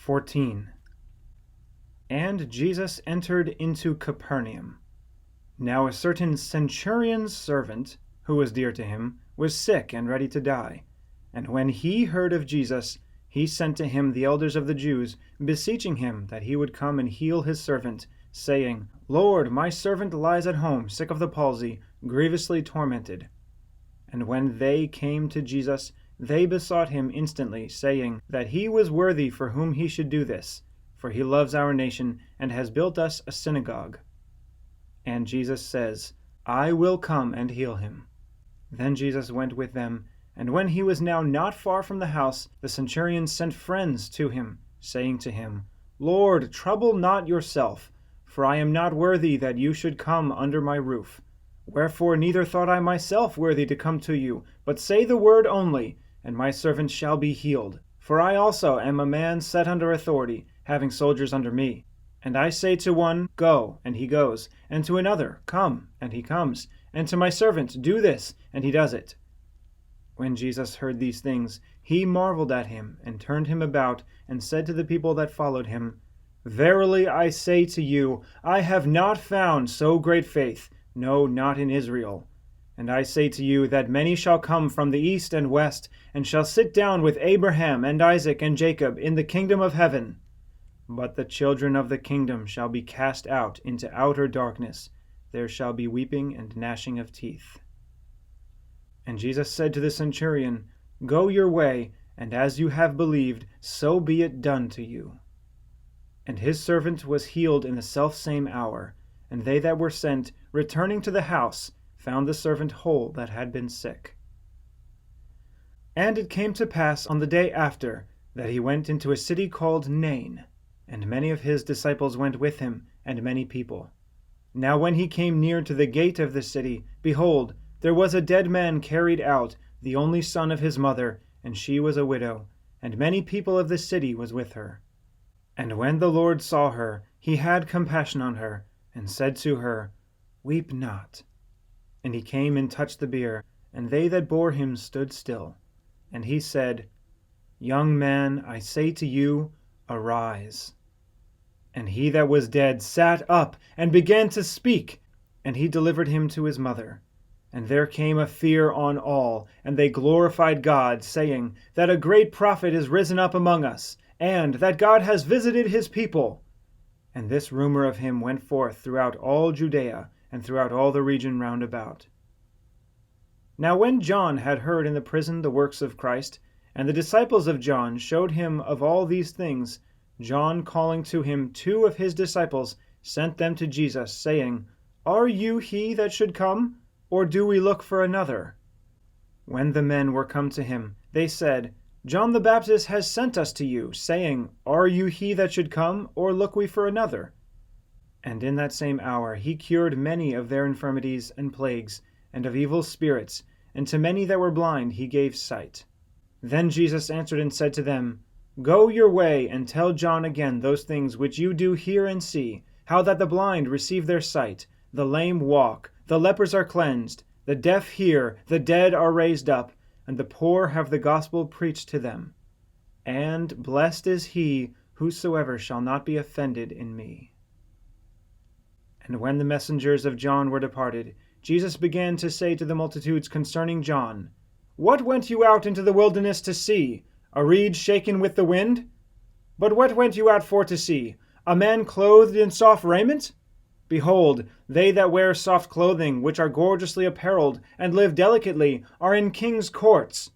14. And Jesus entered into Capernaum. Now a certain centurion's servant, who was dear to him, was sick and ready to die. And when he heard of Jesus, he sent to him the elders of the Jews, beseeching him that he would come and heal his servant, saying, Lord, my servant lies at home, sick of the palsy, grievously tormented. And when they came to Jesus, they besought him instantly, saying that he was worthy for whom he should do this, for he loves our nation, and has built us a synagogue. And Jesus says, I will come and heal him. Then Jesus went with them, and when he was now not far from the house, the centurion sent friends to him, saying to him, Lord, trouble not yourself, for I am not worthy that you should come under my roof. Wherefore neither thought I myself worthy to come to you, but say the word only, and my servant shall be healed. For I also am a man set under authority, having soldiers under me. And I say to one, Go, and he goes, and to another, Come, and he comes, and to my servant, Do this, and he does it. When Jesus heard these things, he marveled at him, and turned him about, and said to the people that followed him, Verily I say to you, I have not found so great faith, no, not in Israel. And I say to you that many shall come from the east and west, and shall sit down with Abraham and Isaac and Jacob in the kingdom of heaven. But the children of the kingdom shall be cast out into outer darkness. There shall be weeping and gnashing of teeth. And Jesus said to the centurion, Go your way, and as you have believed, so be it done to you. And his servant was healed in the selfsame hour, and they that were sent, returning to the house, found the servant whole that had been sick. And it came to pass on the day after, that he went into a city called Nain, and many of his disciples went with him, and many people. Now when he came near to the gate of the city, behold, there was a dead man carried out, the only son of his mother, and she was a widow, and many people of the city was with her. And when the Lord saw her, he had compassion on her, and said to her, Weep not. And he came and touched the bier, and they that bore him stood still. And he said, Young man, I say to you, arise. And he that was dead sat up, and began to speak, and he delivered him to his mother. And there came a fear on all, and they glorified God, saying, that a great prophet is risen up among us, and that God has visited his people. And this rumor of him went forth throughout all Judea, and throughout all the region round about. Now when John had heard in the prison the works of Christ, and the disciples of John showed him of all these things, John, calling to him 2 of his disciples, sent them to Jesus, saying, Are you he that should come, or do we look for another? When the men were come to him, they said, John the Baptist has sent us to you, saying, Are you he that should come, or look we for another? And in that same hour he cured many of their infirmities and plagues, and of evil spirits, and to many that were blind he gave sight. Then Jesus answered and said to them, Go your way, and tell John again those things which you do hear and see, how that the blind receive their sight, the lame walk, the lepers are cleansed, the deaf hear, the dead are raised up, and the poor have the gospel preached to them. And blessed is he whosoever shall not be offended in me. And when the messengers of John were departed, Jesus began to say to the multitudes concerning John, What went you out into the wilderness to see? A reed shaken with the wind? But what went you out for to see? A man clothed in soft raiment? Behold, they that wear soft clothing, which are gorgeously apparelled, and live delicately, are in kings' courts.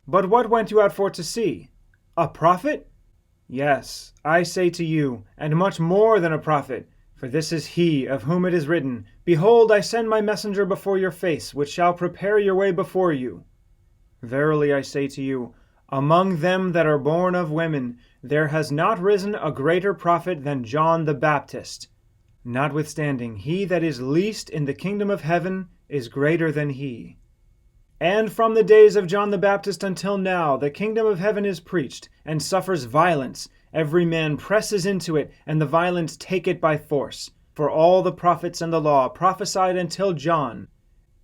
But what went you out for to see? A prophet? Yes, I say to you, and much more than a prophet. For this is he of whom it is written, Behold, I send my messenger before your face, which shall prepare your way before you. Verily I say to you, among them that are born of women, there has not risen a greater prophet than John the Baptist. Notwithstanding, he that is least in the kingdom of heaven is greater than he. And from the days of John the Baptist until now, the kingdom of heaven is preached, and suffers violence. Every man presses into it, and the violent take it by force. For all the prophets and the law prophesied until John.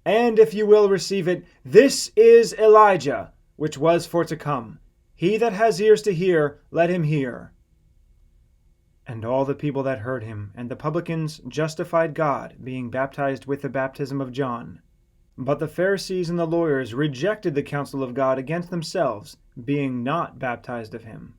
And if you will receive it, this is Elijah, which was for to come. He that has ears to hear, let him hear. And all the people that heard him and the publicans justified God, being baptized with the baptism of John. But the Pharisees and the lawyers rejected the counsel of God against themselves, being not baptized of him.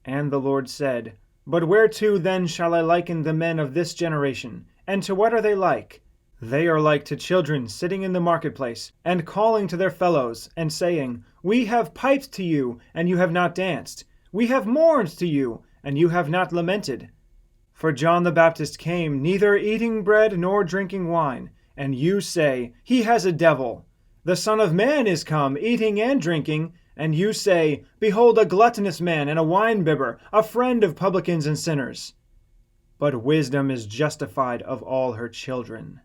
And the Lord said, But whereto then shall I liken the men of this generation? And to what are they like? They are like to children sitting in the marketplace, and calling to their fellows, and saying, We have piped to you, and you have not danced. We have mourned to you, and you have not lamented. For John the Baptist came, neither eating bread nor drinking wine, and you say, He has a devil. The Son of Man is come, eating and drinking, and you say, Behold a gluttonous man and a winebibber, a friend of publicans and sinners. But wisdom is justified of all her children.